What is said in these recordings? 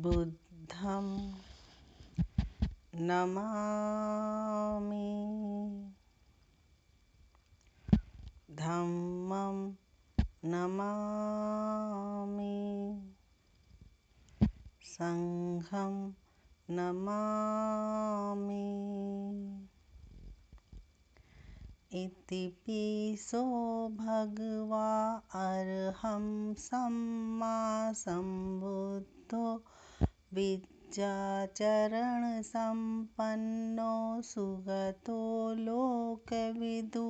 बुद्धं नमामि धम्मं नमामि संघं नमामि। इतिपिसो भगवा अरहं सम्मा सम्बुद्धो विद्याचरणसम्पन्नो सुगतो लोकविदु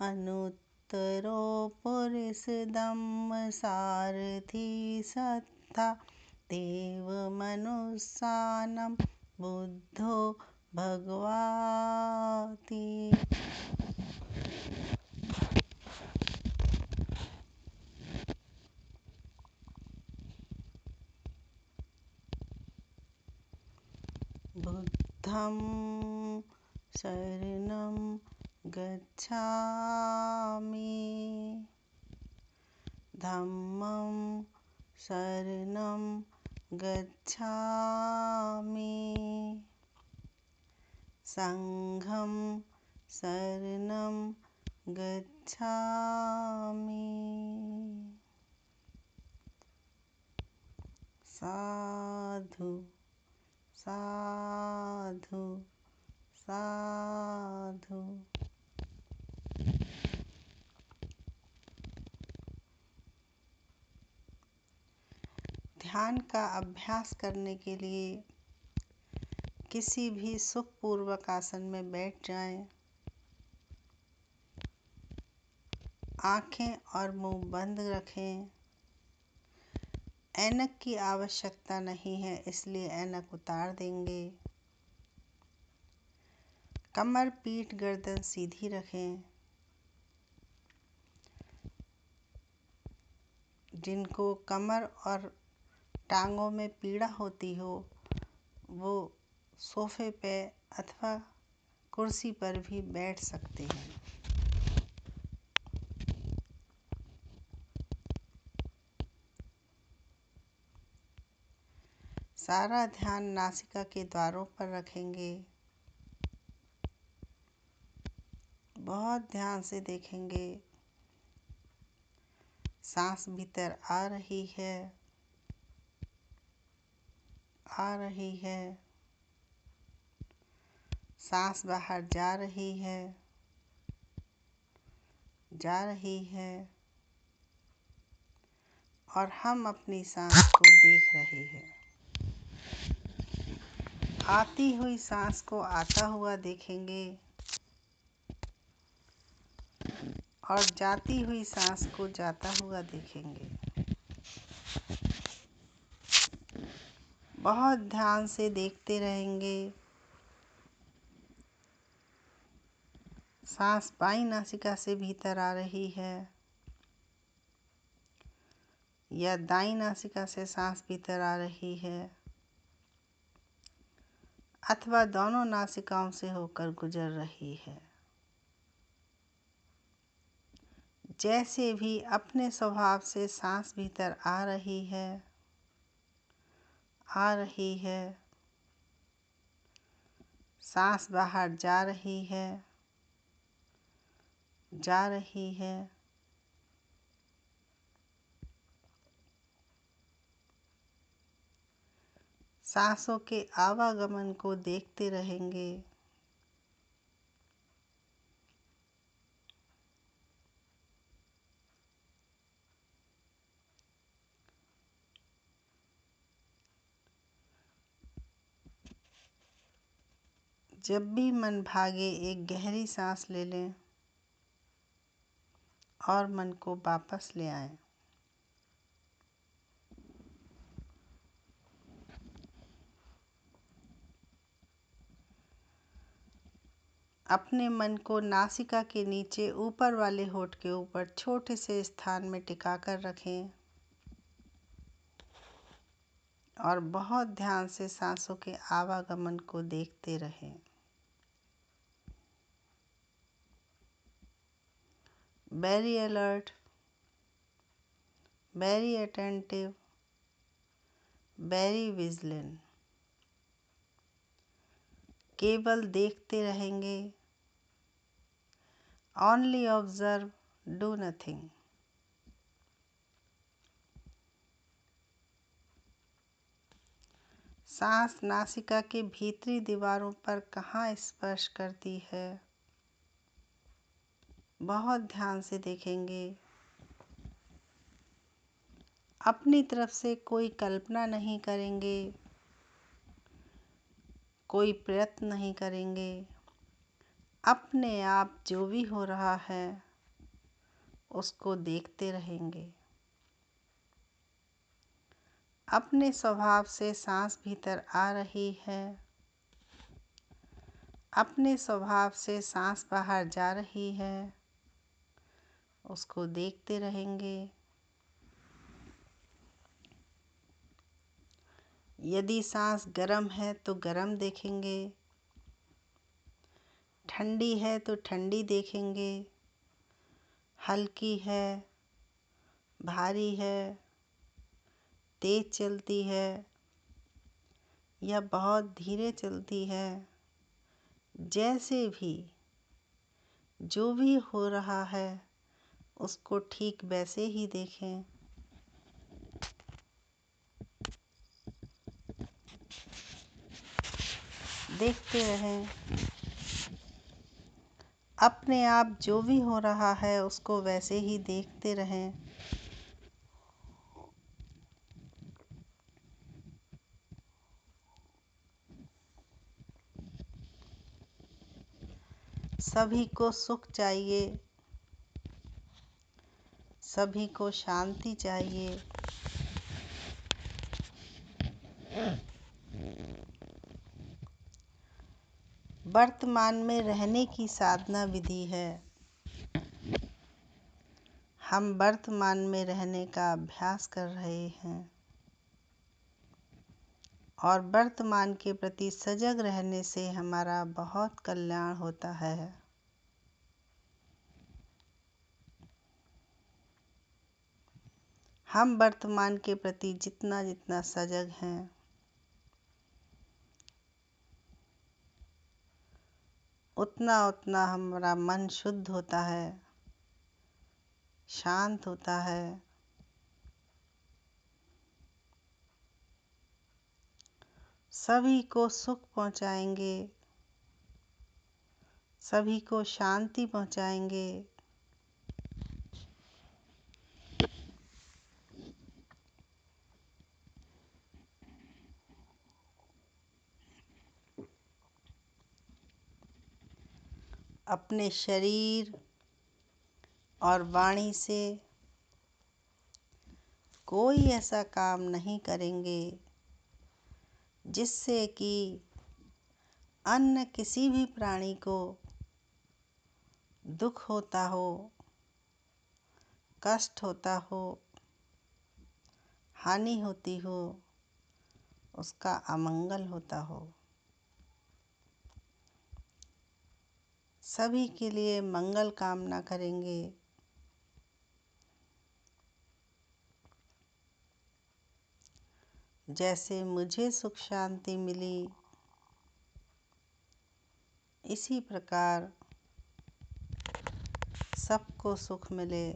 अनुत्तरो पुरुषधम्मसारथी सत्ता देवमनुष्याणां बुद्धो भगवाति। बुद्धं शरणं गच्छामि धम्मं शरणं गच्छामि संघं शरणं गच्छामि। साधु साधु साधु। ध्यान का अभ्यास करने के लिए किसी भी सुखपूर्वक आसन में बैठ जाएं। आंखें और मुंह बंद रखें। ऐनक की आवश्यकता नहीं है, इसलिए ऐनक उतार देंगे। कमर, पीठ, गर्दन सीधी रखें। जिनको कमर और टांगों में पीड़ा होती हो वो सोफे पे अथवा कुर्सी पर भी बैठ सकते हैं। सारा ध्यान नासिका के द्वारों पर रखेंगे। बहुत ध्यान से देखेंगे। सांस भीतर आ रही है, आ रही है। सांस बाहर जा रही है, जा रही है। और हम अपनी सांस को देख रहे हैं। आती हुई सांस को आता हुआ देखेंगे और जाती हुई सांस को जाता हुआ देखेंगे। बहुत ध्यान से देखते रहेंगे। सांस बाईं नासिका से भीतर आ रही है या दाईं नासिका से सांस भीतर आ रही है अथवा दोनों नासिकाओं से होकर गुजर रही है। जैसे भी अपने स्वभाव से सांस भीतर आ रही है, आ रही है। सांस बाहर जा रही है, जा रही है। सांसों के आवागमन को देखते रहेंगे। जब भी मन भागे एक गहरी सांस ले लें और मन को वापस ले आएं। अपने मन को नासिका के नीचे ऊपर वाले होंठ के ऊपर छोटे से स्थान में टिका कर रखें और बहुत ध्यान से सांसों के आवागमन को देखते रहें। Very alert, very attentive, very vigilant. केवल देखते रहेंगे। Only observe, do nothing. सांस नासिका के भीतरी दीवारों पर कहाँ स्पर्श करती है, बहुत ध्यान से देखेंगे। अपनी तरफ से कोई कल्पना नहीं करेंगे, कोई प्रयत्न नहीं करेंगे। अपने आप जो भी हो रहा है उसको देखते रहेंगे। अपने स्वभाव से सांस भीतर आ रही है, अपने स्वभाव से सांस बाहर जा रही है, उसको देखते रहेंगे। यदि सांस गर्म है तो गर्म देखेंगे, ठंडी है तो ठंडी देखेंगे, हल्की है, भारी है, तेज चलती है या बहुत धीरे चलती है, जैसे भी जो भी हो रहा है उसको ठीक वैसे ही देखें। देखते रहें। अपने आप जो भी हो रहा है उसको वैसे ही देखते रहें। सभी को सुख चाहिए, सभी को शांति चाहिए। वर्तमान में रहने की साधना विधि है। हम वर्तमान में रहने का अभ्यास कर रहे हैं और वर्तमान के प्रति सजग रहने से हमारा बहुत कल्याण होता है। हम वर्तमान के प्रति जितना जितना सजग हैं, उतना उतना हमारा मन शुद्ध होता है, शांत होता है। सभी को सुख पहुंचाएंगे, सभी को शांति पहुंचाएंगे। अपने शरीर और वाणी से कोई ऐसा काम नहीं करेंगे जिससे कि अन्य किसी भी प्राणी को दुख होता हो, कष्ट होता हो, हानि होती हो, उसका अमंगल होता हो। सभी के लिए मंगल कामना करेंगे। जैसे मुझे सुख शांति मिली, इसी प्रकार सबको सुख मिले,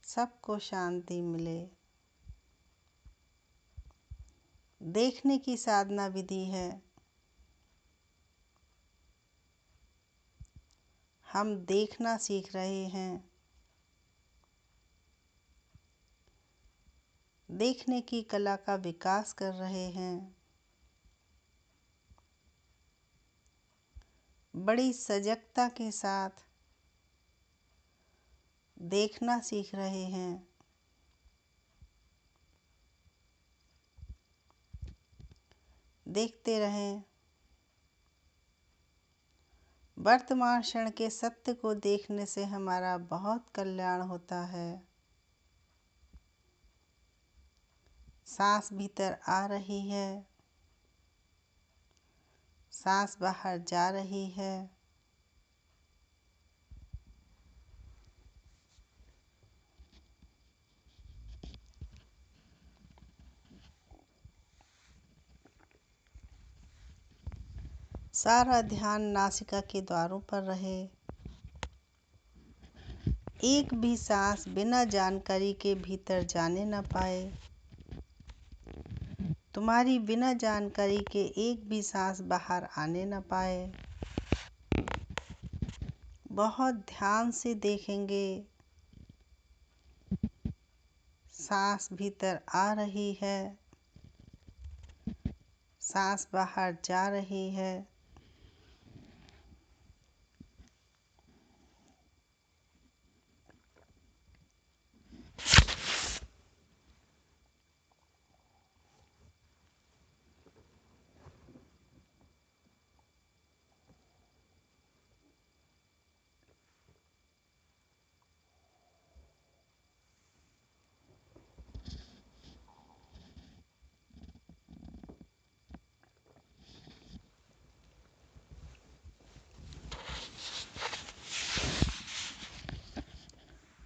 सबको शांति मिले। देखने की साधना विधि है। हम देखना सीख रहे हैं। देखने की कला का विकास कर रहे हैं। बड़ी सजगता के साथ देखना सीख रहे हैं। देखते रहें। वर्तमान क्षण के सत्य को देखने से हमारा बहुत कल्याण होता है। सांस भीतर आ रही है, सांस बाहर जा रही है। सारा ध्यान नासिका के द्वारों पर रहे। एक भी सांस बिना जानकारी के भीतर जाने न पाए। तुम्हारी बिना जानकारी के एक भी सांस बाहर आने न पाए। बहुत ध्यान से देखेंगे। सांस भीतर आ रही है, सांस बाहर जा रही है।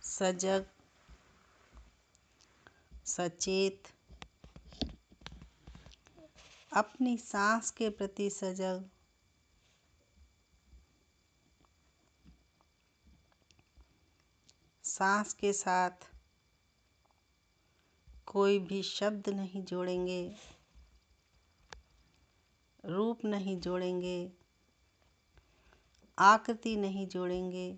सजग, सचेत, अपनी सांस के प्रति सजग। सांस के साथ कोई भी शब्द नहीं जोड़ेंगे, रूप नहीं जोड़ेंगे, आकृति नहीं जोड़ेंगे।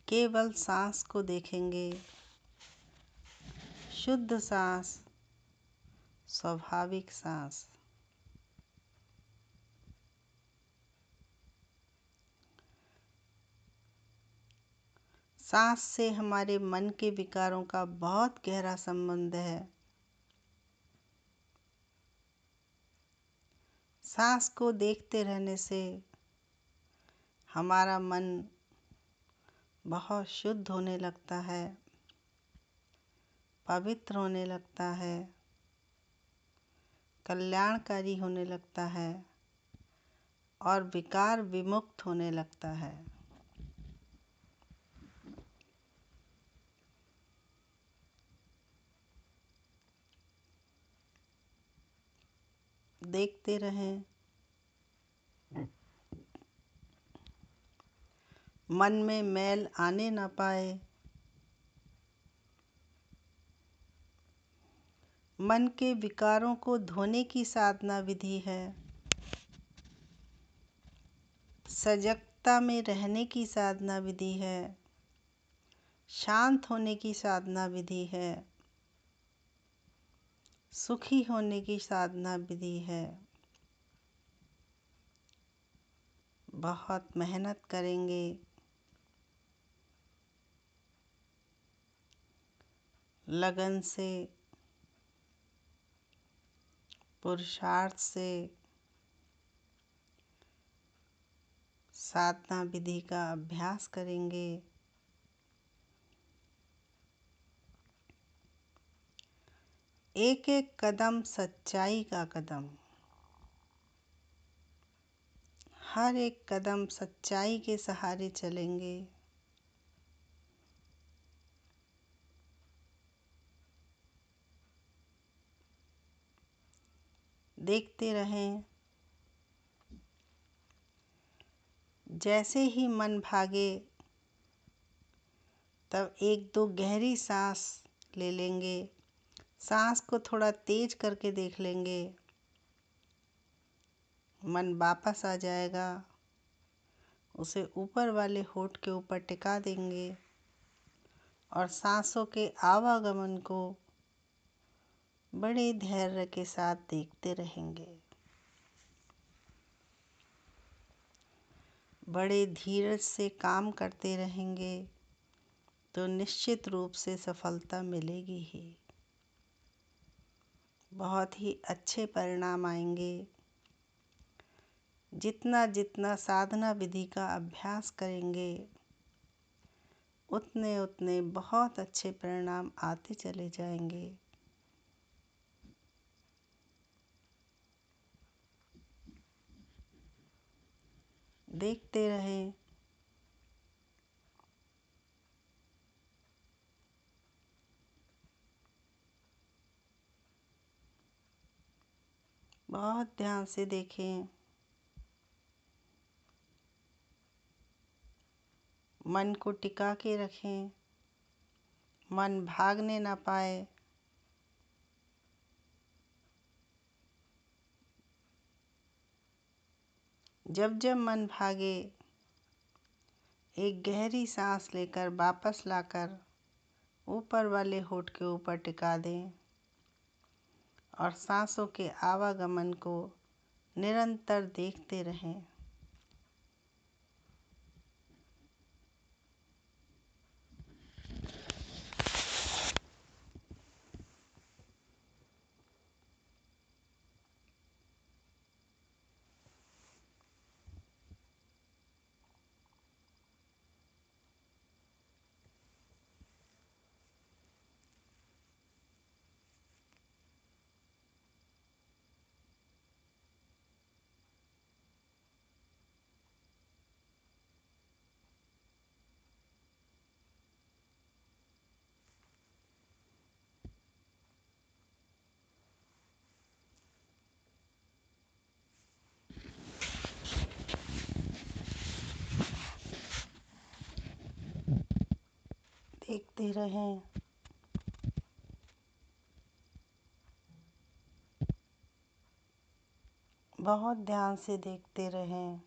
केवल सांस को देखेंगे। शुद्ध सांस, स्वाभाविक सांस। सांस से हमारे मन के विकारों का बहुत गहरा संबंध है। सांस को देखते रहने से हमारा मन बहुत शुद्ध होने लगता है, पवित्र होने लगता है, कल्याणकारी होने लगता है और विकार विमुक्त होने लगता है। देखते रहें। मन में मैल आने न पाए। मन के विकारों को धोने की साधना विधि है। सजगता में रहने की साधना विधि है। शांत होने की साधना विधि है। सुखी होने की साधना विधि है। बहुत मेहनत करेंगे, लगन से, पुरुषार्थ से साधना विधि का अभ्यास करेंगे। एक एक कदम सच्चाई का कदम। हर एक कदम सच्चाई के सहारे चलेंगे। देखते रहें। जैसे ही मन भागे तब एक दो गहरी सांस ले लेंगे। सांस को थोड़ा तेज करके देख लेंगे। मन वापस आ जाएगा। उसे ऊपर वाले होंठ के ऊपर टिका देंगे और सांसों के आवागमन को बड़े धैर्य के साथ देखते रहेंगे। बड़े धीरज से काम करते रहेंगे तो निश्चित रूप से सफलता मिलेगी ही। बहुत ही अच्छे परिणाम आएंगे। जितना जितना साधना विधि का अभ्यास करेंगे उतने उतने बहुत अच्छे परिणाम आते चले जाएंगे। देखते रहें। बहुत ध्यान से देखें। मन को टिका के रखें, मन भागने ना पाए। जब जब मन भागे, एक गहरी सांस लेकर वापस लाकर ऊपर वाले होठ के ऊपर टिका दें और सांसों के आवागमन को निरंतर देखते रहें। देखते रहें। बहुत ध्यान से देखते रहें।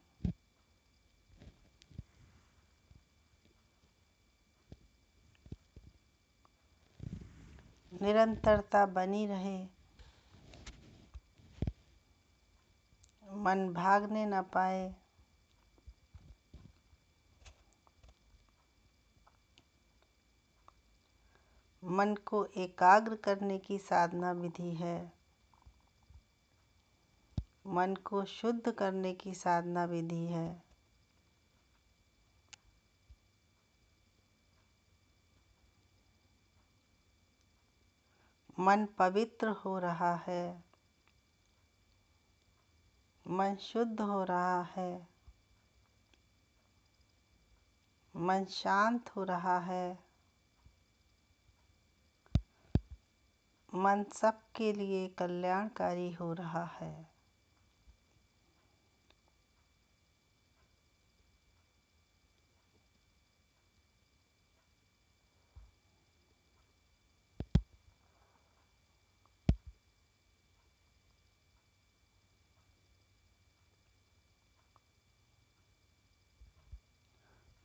निरंतरता बनी रहे, मन भागने न पाए। मन को एकाग्र करने की साधना विधि है। मन को शुद्ध करने की साधना विधि है। मन पवित्र हो रहा है, मन शुद्ध हो रहा है, मन शांत हो रहा है, मन सबके लिए कल्याणकारी हो रहा है।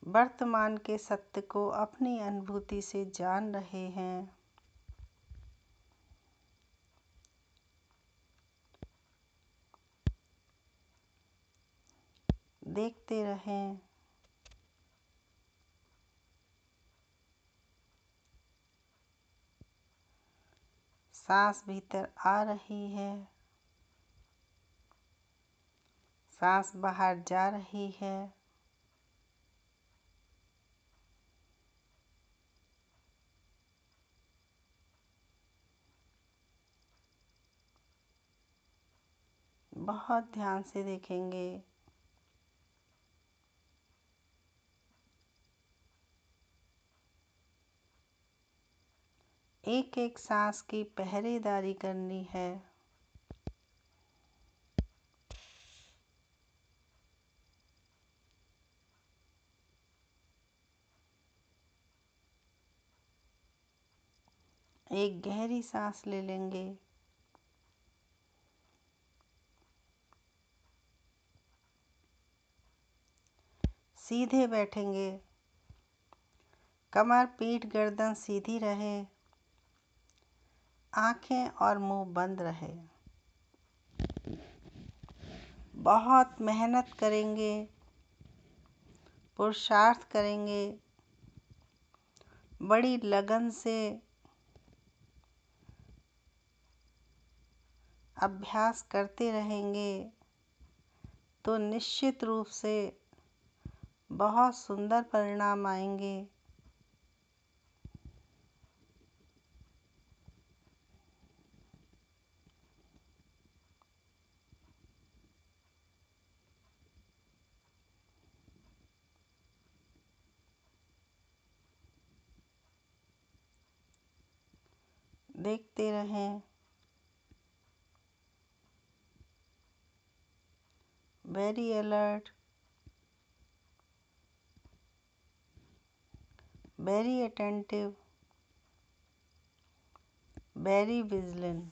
वर्तमान के सत्य को अपनी अनुभूति से जान रहे हैं। देखते रहें। सांस भीतर आ रही है, सांस बाहर जा रही है। बहुत ध्यान से देखेंगे। एक एक सांस की पहरेदारी करनी है। एक गहरी सांस ले लेंगे। सीधे बैठेंगे। कमर, पीठ, गर्दन सीधी रहे। आंखें और मुंह बंद रहे। बहुत मेहनत करेंगे, पुरुषार्थ करेंगे, बड़ी लगन से अभ्यास करते रहेंगे तो निश्चित रूप से बहुत सुंदर परिणाम आएंगे। देखते रहें। very alert, very attentive, very vigilant.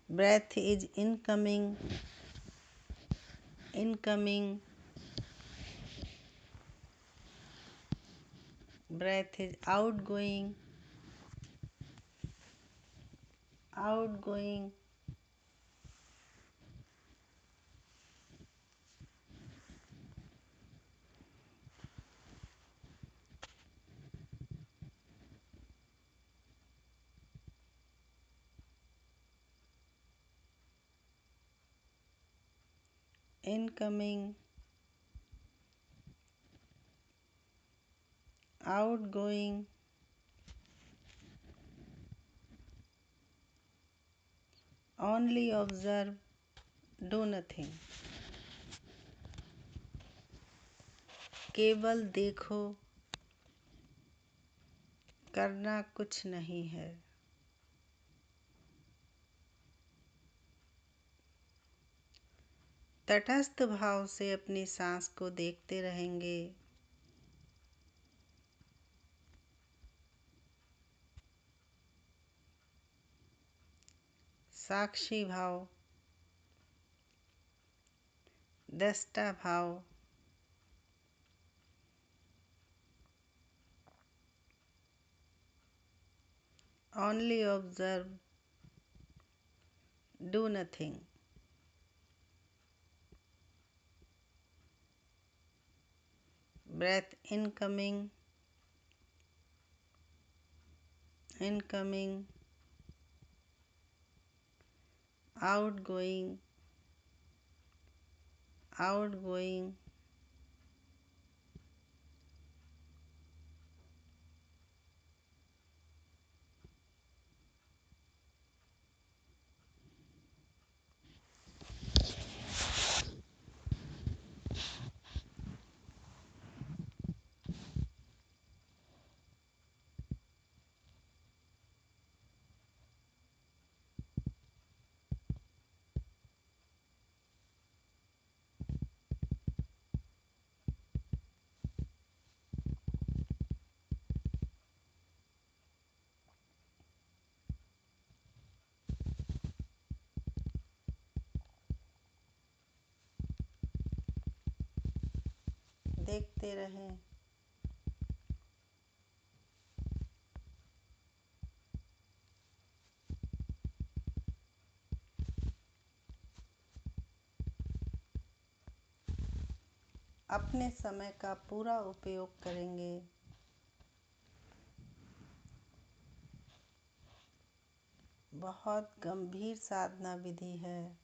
Breath is incoming, incoming. Breath is outgoing, outgoing. Incoming, outgoing. Only observe, do nothing. केवल देखो, करना कुछ नहीं है। तटस्थ भाव से अपनी सांस को देखते रहेंगे। साक्षी भाव, दृष्टा भाव, only observe, do nothing. Breath incoming, incoming, outgoing, outgoing. देखते रहें। अपने समय का पूरा उपयोग करेंगे। बहुत गंभीर साधना विधि है।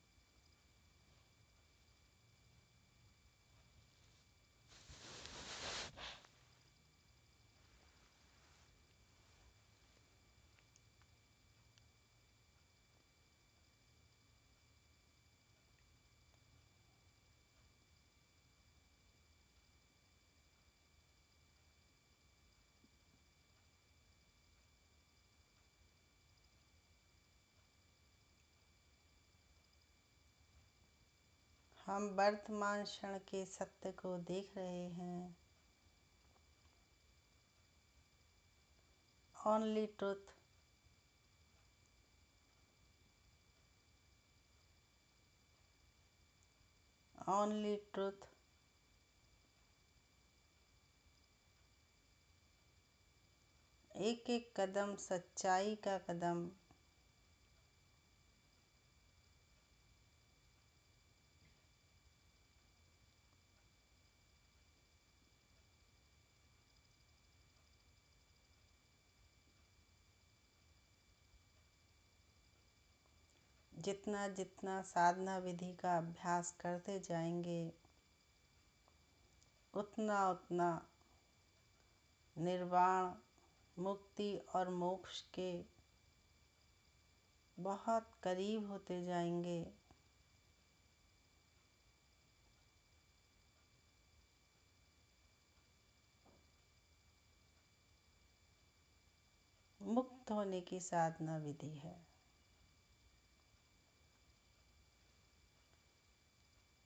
हम वर्तमान क्षण के सत्य को देख रहे हैं। Only truth, only truth. एक एक कदम सच्चाई का कदम। जितना जितना साधना विधि का अभ्यास करते जाएंगे, उतना उतना निर्वाण, मुक्ति और मोक्ष के बहुत करीब होते जाएंगे। मुक्त होने की साधना विधि है।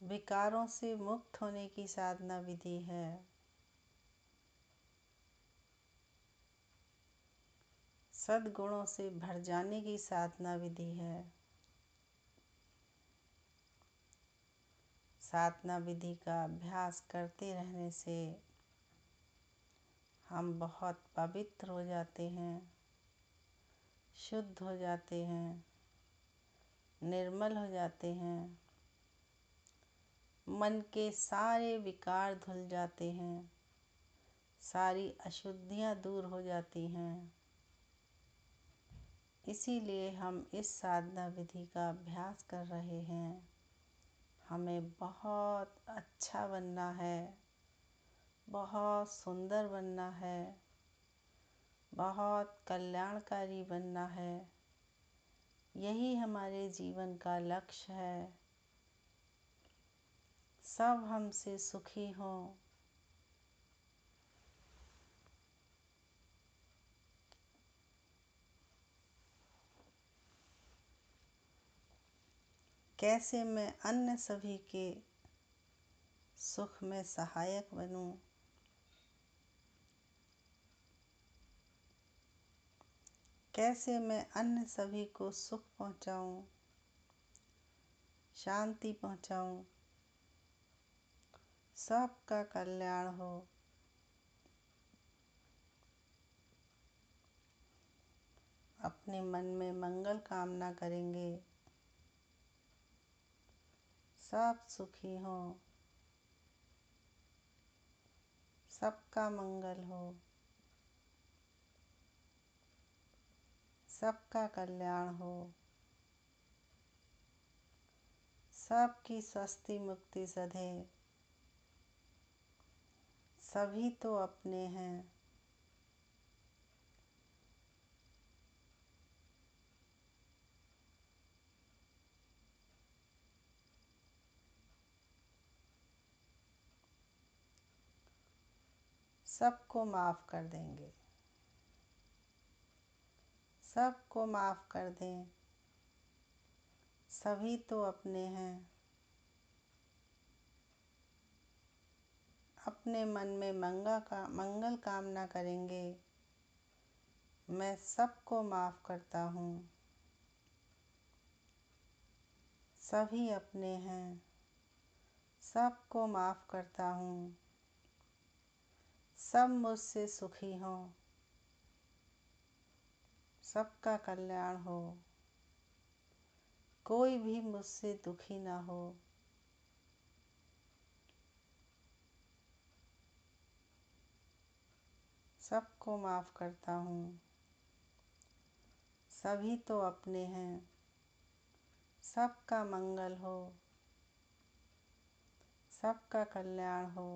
विकारों से मुक्त होने की साधना विधि है। सद्गुणों से भर जाने की साधना विधि है। साधना विधि का अभ्यास करते रहने से हम बहुत पवित्र हो जाते हैं, शुद्ध हो जाते हैं, निर्मल हो जाते हैं। मन के सारे विकार धुल जाते हैं, सारी अशुद्धियाँ दूर हो जाती हैं। इसीलिए हम इस साधना विधि का अभ्यास कर रहे हैं। हमें बहुत अच्छा बनना है, बहुत सुंदर बनना है, बहुत कल्याणकारी बनना है। यही हमारे जीवन का लक्ष्य है। सब हमसे सुखी हों। कैसे मैं अन्य सभी के सुख में सहायक बनूं, कैसे मैं अन्य सभी को सुख पहुंचाऊं, शांति पहुंचाऊं, सबका कल्याण हो। अपने मन में मंगल कामना करेंगे, सब सुखी हो, सबका मंगल हो, सबका कल्याण हो, सबकी स्वस्ति मुक्ति सधे। सभी तो अपने हैं। सबको माफ कर देंगे, सबको माफ कर दें। सभी तो अपने हैं। अपने मन में मंगल कामना करेंगे। मैं सबको माफ करता हूँ। सभी अपने हैं। सबको माफ करता हूँ। सब मुझसे सुखी हों। सबका कल्याण हो। कोई भी मुझसे दुखी ना हो। सबको माफ करता हूँ। सभी तो अपने हैं। सबका मंगल हो। सबका कल्याण हो।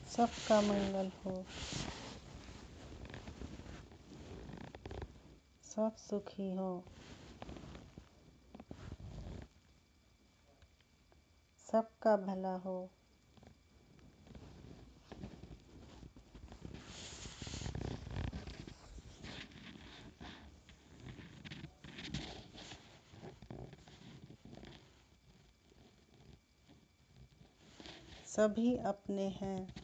सबका मंगल हो। सब सुखी हो। सबका भला हो। सभी अपने हैं।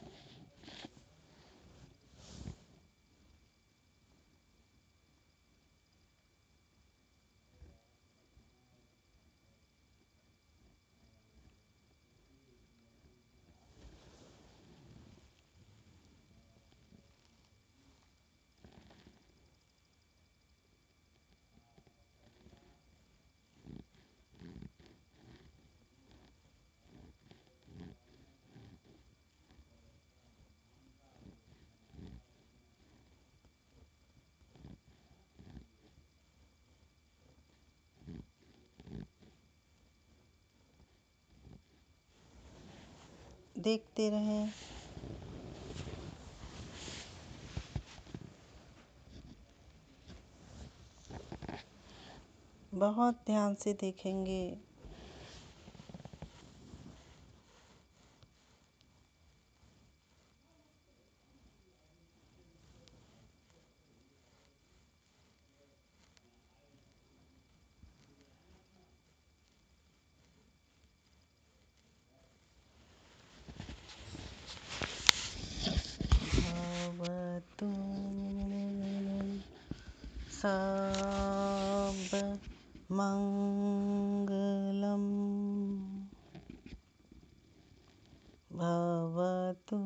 देखते रहें। बहुत ध्यान से देखेंगे। भवतु सब मंगलम। भवतु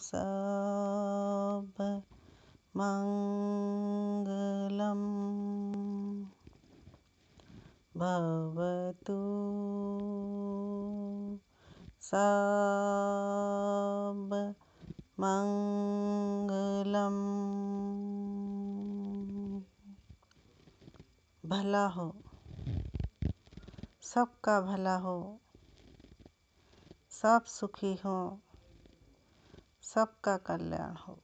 सब मंगलम। भवतु सब मंगलम। भला हो, सबका भला हो, सब सुखी हो, सबका कल्याण हो।